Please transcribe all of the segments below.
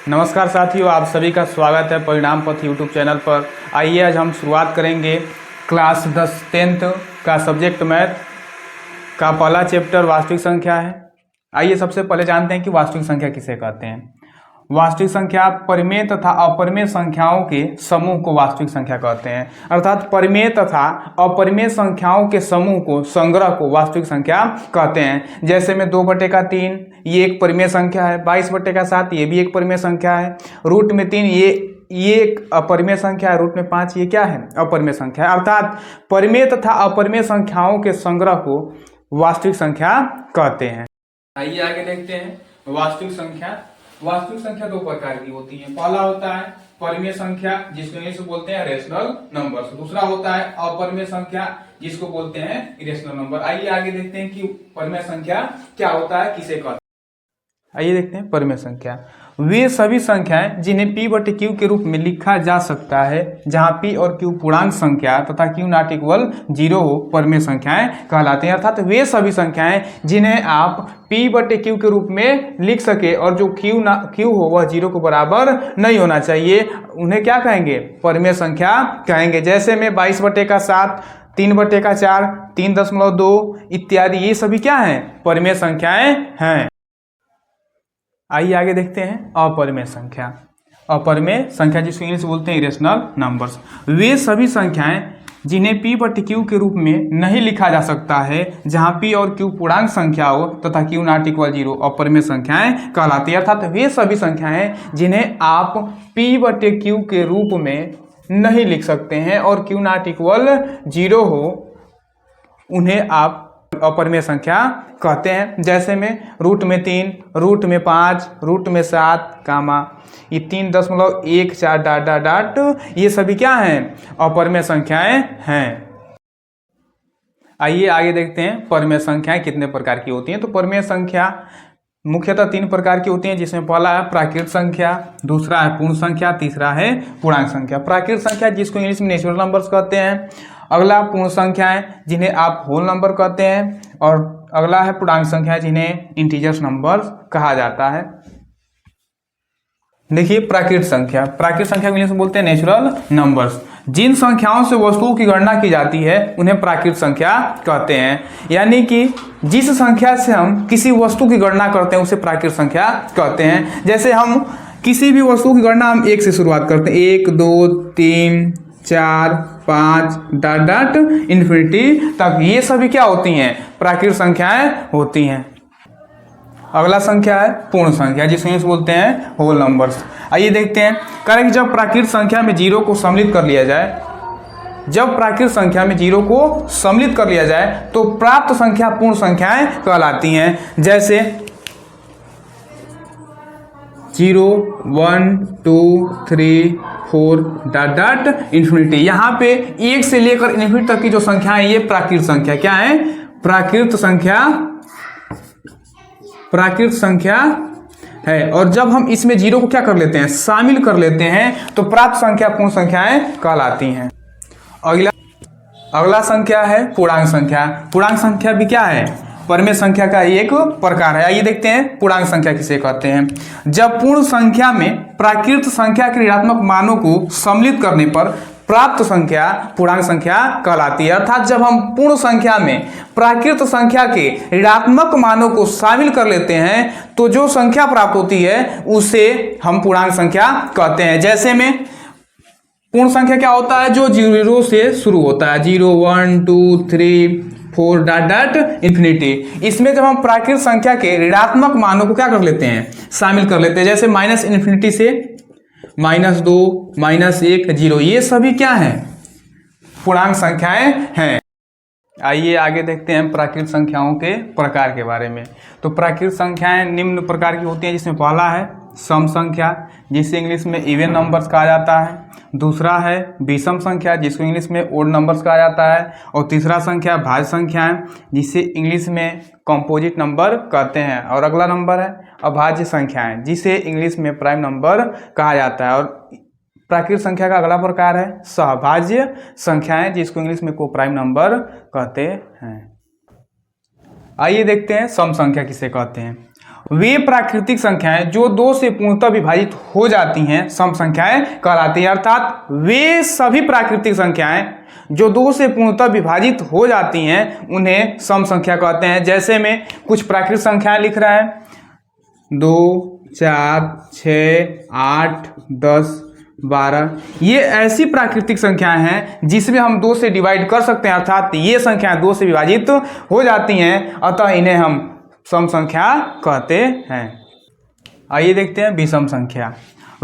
नमस्कार साथियों, आप सभी का स्वागत है परिणाम पथ यूट्यूब चैनल पर। आइए आज हम शुरुआत करेंगे क्लास 10th का सब्जेक्ट मैथ का पहला चैप्टर वास्तविक संख्या है। आइए सबसे पहले जानते हैं कि वास्तविक संख्या किसे कहते हैं। वास्तविक संख्या परिमेय तथा अपरिमेय संख्याओं के समूह को वास्तविक संख्या कहते हैं, अर्थात परिमेय तथा अपरिमेय संख्याओं के समूह को, संग्रह को वास्तविक संख्या कहते हैं। जैसे में 2/3 ये एक परिमेय संख्या है, 22/7 ये भी एक परिमेय संख्या है, रूट में 3 ये एक अपरिमेय संख्या है, रूट में 5 ये क्या है, अपरिमेय संख्या है। अर्थात परिमेय तथा अपरिमेय संख्याओं के संग्रह को वास्तविक संख्या कहते हैं। आइए आगे देखते हैं वास्तविक संख्या। वास्तविक संख्या दो प्रकार की होती है। पहला होता है परिमेय संख्या, जिसको इंग्लिश में बोलते हैं रेशनल नंबर्स। दूसरा होता है अपरिमेय संख्या, जिसको बोलते हैं इरेशनल नंबर। आइए आगे देखते हैं कि परिमेय संख्या क्या होता है, किसे कहते हैं। आइए देखते हैं परिमेय संख्या। वे सभी संख्याएं जिन्हें p/q के रूप में लिखा जा सकता है, जहां p और q पूर्णांक संख्या तथा q नॉट इक्वल 0 हो, परिमेय संख्याएं कहलाते हैं। अर्थात वे सभी संख्याएं जिन्हें आप p/q के रूप में लिख सके और जो q हो वह 0 को बराबर नहीं होना चाहिए, उन्हें क्या कहेंगे, परिमेय संख्या कहेंगे। जैसे में 22/7, 3/4, 3.2 इत्यादि, ये सभी क्या हैं, परिमेय संख्याएं हैं। आइए आगे देखते हैं अपरिमेय संख्या। अपरिमेय संख्या जिसको इंग्लिश बोलते हैं इरेशनल नंबर्स। वे सभी संख्याएं जिन्हें p/q के रूप में नहीं लिखा जा सकता है, जहां p और q पूर्णांक संख्या हो तथा q नॉट इक्वल 0, अपरिमेय संख्याएं कहलाती है। अर्थात वे सभी संख्याएं जिन्हें आप p/q के रूप में नहीं लिख सकते हैं और q नॉट इक्वल 0 हो, उन्हें आप अपरिमेय संख्या कहते हैं। जैसे में रूट में 3, रूट में 5, रूट में 7, कामा ये 3.14 ... ये सभी क्या हैं, अपरिमेय संख्याएं हैं। आइए आगे देखते हैं परिमेय संख्याएं कितने प्रकार की होती हैं। तो परिमेय संख्या मुख्यतः 3 प्रकार की होती हैं, जिसमें पहला है प्राकृत संख्या, दूसरा है पूर्ण संख्या, तीसरा है पूर्णांक संख्या। प्राकृत संख्या जिसको इंग्लिश में नेचुरल नंबर्स कहते हैं, अगला पूर्ण संख्याएं जिन्हें आप होल नंबर कहते हैं, और अगला है पूर्णांक संख्याएं जिन्हें इंटीजर्स नंबर्स कहा जाता है। देखिए प्राकृत संख्या को इंग्लिश में बोलते हैं नेचुरल नंबर्स। जिन संख्याओं से वस्तुओं की गणना की जाती है उन्हें प्राकृत संख्या कहते हैं। यानी कि जिस संख्या से हम किसी वस्तु की गणना करते हैं उसे प्राकृत संख्या कहते हैं। जैसे हम किसी भी वस्तु की गणना हम 1 से शुरुआत करते हैं, 1 2 3 4 5 ... इन्फिनिटी तक, ये सभी क्या होती हैं, प्राकृत संख्याएं होती हैं। अगला संख्या है पूर्ण संख्या, जिसे इंग्लिश बोलते हैं होल नंबर्स। आइए देखते हैं, करें कि जब प्राकृत संख्या में 0 को सम्मिलित कर लिया जाए, तो प्राप्त संख्या पूर्ण संख्याएं कहलाती हैं। जैसे 0 1 2 3 4 ... इन्फिनिटी। यहाँ पे 1 से लेकर इन्फिनिटी तक की जो संख्याएं, ये प्राकृत संख्या क्या है, प्राकृत संख्या है। और जब हम इसमें 0 को क्या कर लेते हैं, शामिल कर लेते हैं, तो प्राप्त संख्या पूर्ण संख्याएं कहलाती हैं। अगला संख्या है पूर्णांक संख्या। पूर्णांक संख्या भी क्या है, परिमेय संख्या का एक प्रकार है। आइए देखते हैं पूर्णांक संख्या किसे कहते हैं। जब पूर्ण संख्या में प्राकृत संख्या के ऋणात्मक मानों को सम्मिलित करने पर प्राप्त संख्या पूर्णांक संख्या कहलाती है। अर्थात जब हम पूर्ण संख्या में प्राकृत संख्या के ऋणात्मक मानों को शामिल कर लेते हैं, तो जो संख्या प्राप्त होती है उसे हम पूर्णांक संख्या कहते हैं। जैसे में पूर्ण संख्या क्या होता है, जो 0 से शुरू होता है, 0 1 2 3 4 ... इन्फिनिटी। इसमें जब हम प्राकृत संख्या के ऋणात्मक मानों को क्या कर लेते हैं, शामिल कर लेते हैं। जैसे -इन्फिनिटी से -2 -1 0, ये सभी क्या हैं, पूर्णांक संख्याएं हैं। आइए आगे देखते हैं प्राकृत संख्याओं के प्रकार के बारे में। तो प्राकृत संख्याएं निम्न प्रकार की होती हैं, जिसमें पहला है सम संख्या, जिसे इंग्लिश में इवन नंबर्स कहा जाता है। दूसरा है विषम संख्या, जिसको इंग्लिश में ओड नंबर्स कहा जाता है। और तीसरा संख्या भाज्य संख्याएं, जिसे इंग्लिश में कंपोजिट नंबर कहते हैं। और अगला नंबर है अभाज्य संख्याएं, जिसे इंग्लिश में प्राइम नंबर कहा जाता है। और प्राकृत संख्या का अगला प्रकार है सहभाज्य संख्याएं, जिसको इंग्लिश में कोप्राइम नंबर कहते हैं। आइए देखते हैं सम संख्या किसे कहते हैं। वे प्राकृतिक संख्याएं जो 2 से पूर्णतः विभाजित हो जाती हैं सम संख्याएं कहलाती हैं। अर्थात वे सभी प्राकृतिक संख्याएं जो 2 से पूर्णतः विभाजित हो जाती हैं उन्हें सम संख्या कहते हैं। जैसे में कुछ प्राकृतिक संख्याएं लिख रहा है 2, 4, 6, 8, 10, 12। ये ऐसी प्राकृतिक संख्याएं हैं जिसमें हम 2 से डिवाइड कर सकते हैं, अर्थात ये संख्याएं 2 से विभाजित हो जाती हैं, अतः इन्हें हम सम संख्या कहते हैं। आइए देखते हैं विषम संख्या।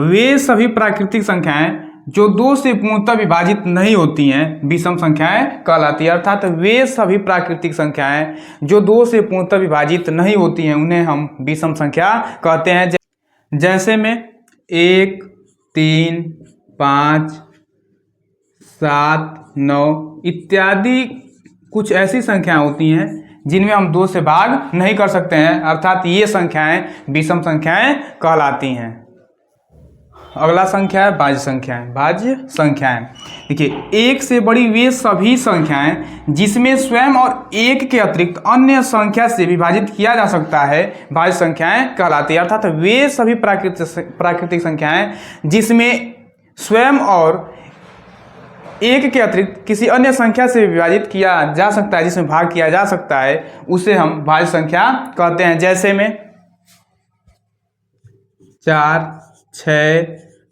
वे सभी प्राकृतिक संख्याएं जो 2 से पूर्णतः विभाजित नहीं होती हैं विषम संख्याएं कहलाती है। अर्थात वे सभी प्राकृतिक संख्याएं जो 2 से पूर्णतः विभाजित नहीं होती हैं उन्हें हम विषम संख्या कहते हैं। जैसे में 1, 3, 5, 7, 9 इत्यादि कुछ ऐसी संख्याएं होती हैं जिनमें हम 2 से भाग नहीं कर सकते हैं, अर्थात ये संख्याएं विषम संख्याएं कहलाती हैं। अगला संख्या है भाज्य संख्याएं। भाज्य संख्याएं देखिए, 1 से बड़ी वे सभी संख्याएं जिसमें स्वयं और 1 के अतिरिक्त अन्य संख्या से विभाजित किया जा सकता है भाज्य संख्याएं कहलाती है। अर्थात वे सभी प्राकृतिक संख्याएं जिसमें स्वयं और 1 के अतिरिक्त किसी अन्य संख्या से विभाजित किया जा सकता है, जिसमें भाग किया जा सकता है, उसे हम भाज्य संख्या कहते हैं। जैसे में 4, 6,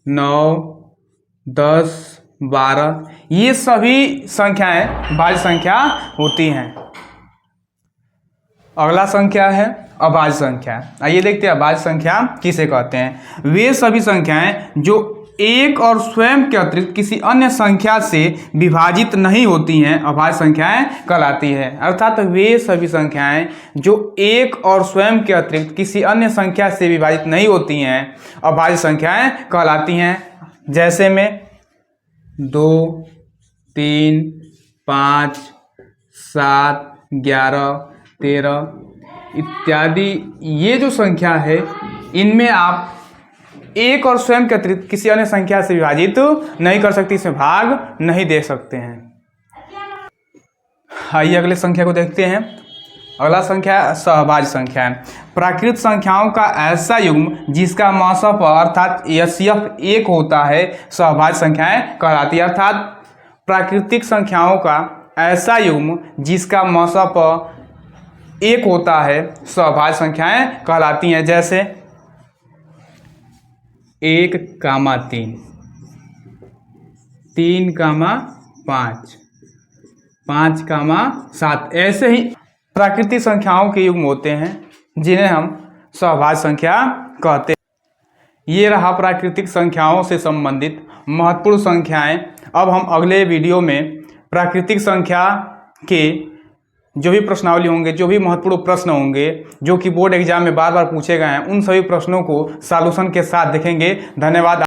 9, 10, 12 ये सभी संख्याएं भाज्य संख्या होती हैं। अगला संख्या है अभाज्य संख्या। आइए देखते हैं अभाज्य संख्या किसे कहते हैं। वे सभी संख्याएं जो 1 और स्वयं के अतिरिक्त किसी अन्य संख्या से विभाजित नहीं होती हैं अभाज्य संख्याएं कहलाती है। अर्थात वे सभी संख्याएं जो 1 और स्वयं के अतिरिक्त किसी अन्य संख्या से विभाजित नहीं होती हैं अभाज्य संख्याएं कहलाती हैं। जैसे में 2, 3, 5, 7, 11, 13 इत्यादि ये जो संख्या है इनमें आप 1 और स्वयं के अतिरिक्त किसी अन्य संख्या से विभाजित नहीं कर सकती, इसमें भाग नहीं दे सकते हैं। आइए अगले संख्या को देखते हैं। अगला संख्या सहभाज्य संख्या है। प्राकृत संख्याओं का ऐसा युग्म जिसका मसफ अर्थात एचसीएफ 1 होता है सहभाज्य संख्याएं कहलाती है। अर्थात प्राकृतिक संख्याओं का ऐसा युग्म जिसका मसफ 1 होता है सहभाज्य संख्याएं कहलाती हैं। जैसे 1, 3, 3, 5, 5, 7 ऐसे ही प्राकृतिक संख्याओं के युग्म होते हैं जिन्हें हम सहभाज्य संख्या कहते हैं। ये रहा प्राकृतिक संख्याओं से संबंधित महत्वपूर्ण संख्याएं। अब हम अगले वीडियो में प्राकृतिक संख्या के जो भी प्रश्नावली होंगे, जो भी महत्वपूर्ण प्रश्न होंगे जो कि बोर्ड एग्जाम में बार बार पूछे गए हैं, उन सभी प्रश्नों को सॉल्यूशन के साथ देखेंगे। धन्यवाद।